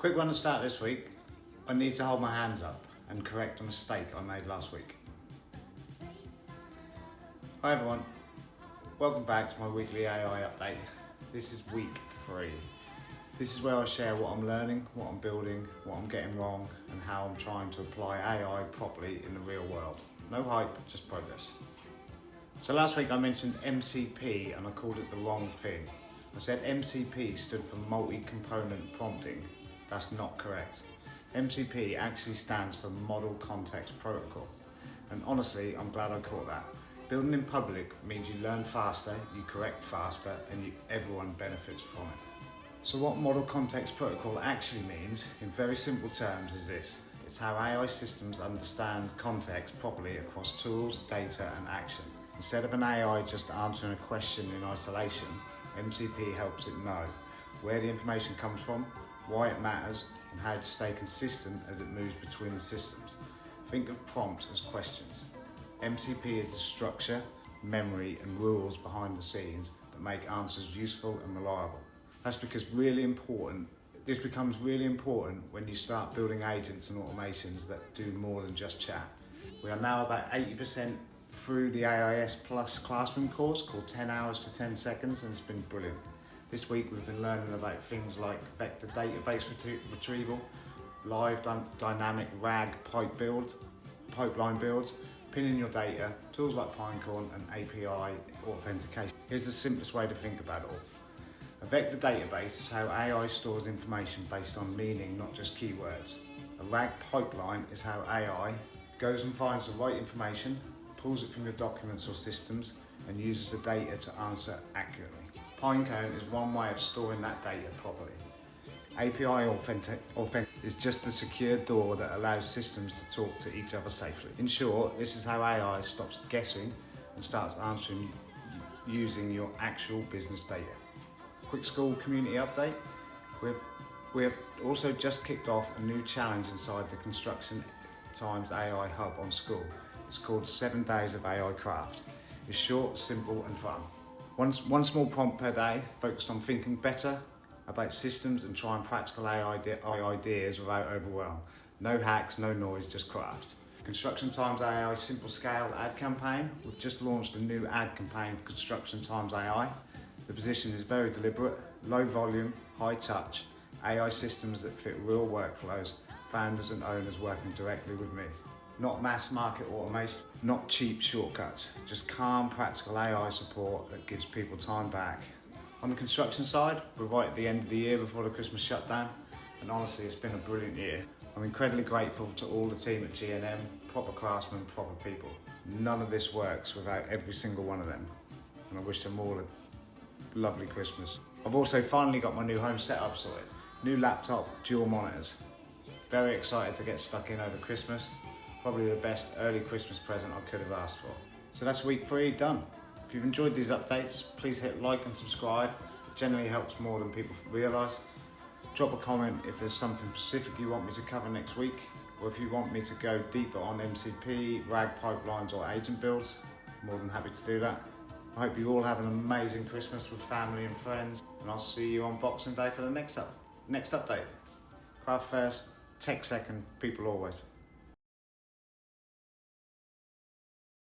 Quick one to start this week. I need to hold my hands up and correct a mistake I made last week. Hi everyone, welcome back to my weekly AI update. This is week 3. This is where I share what I'm learning, what I'm building, what I'm getting wrong, and how I'm trying to apply AI properly in the real world. No hype, just progress. So last week I mentioned MCP and I called it the wrong thing. I said MCP stood for multi-component prompting. That's not correct. MCP actually stands for Model Context Protocol. And honestly, I'm glad I caught that. Building in public means you learn faster, you correct faster, and everyone benefits from it. So what Model Context Protocol actually means, in very simple terms, is this. It's how AI systems understand context properly across tools, data, and action. Instead of an AI just answering a question in isolation, MCP helps it know where the information comes from, why it matters, and how to stay consistent as it moves between the systems. Think of prompts as questions. MCP is the structure, memory, and rules behind the scenes that make answers useful and reliable. That's because this becomes really important when you start building agents and automations that do more than just chat. We are now about 80% through the AIS Plus classroom course called 10 hours to 10 seconds, and it's been brilliant. This week we've been learning about things like vector database retrieval, live dynamic RAG pipeline builds, pinning your data, tools like Pinecone, and API authentication. Here's the simplest way to think about it all. A vector database is how AI stores information based on meaning, not just keywords. A RAG pipeline is how AI goes and finds the right information, pulls it from your documents or systems, and uses the data to answer accurately. Pinecone is one way of storing that data properly. API authentic is just the secure door that allows systems to talk to each other safely. In short, this is how AI stops guessing and starts answering using your actual business data. Quick school community update. We have also just kicked off a new challenge inside the ConstructionXAi Hub on school. It's called 7 Days of AI Craft. It's short, simple, and fun. One small prompt per day, focused on thinking better about systems and trying practical AI ideas without overwhelm. No hacks, no noise, just craft. ConstructionXAi Simple Scale ad campaign. We've just launched a new ad campaign for ConstructionXAi. The position is very deliberate, low volume, high touch, AI systems that fit real workflows, founders and owners working directly with me. Not mass market automation, not cheap shortcuts, just calm, practical AI support that gives people time back. On the construction side, we're right at the end of the year before the Christmas shutdown, and honestly, it's been a brilliant year. I'm incredibly grateful to all the team at G&M, proper craftsmen, proper people. None of this works without every single one of them, and I wish them all a lovely Christmas. I've also finally got my new home setup sorted. New laptop, dual monitors. Very excited to get stuck in over Christmas. Probably the best early Christmas present I could have asked for. So that's week 3 done. If you've enjoyed these updates, please hit like and subscribe. It generally helps more than people realise. Drop a comment if there's something specific you want me to cover next week, or if you want me to go deeper on MCP, RAG pipelines, or agent builds. I'm more than happy to do that. I hope you all have an amazing Christmas with family and friends, and I'll see you on Boxing Day for the next update. Craft first, tech second, people always.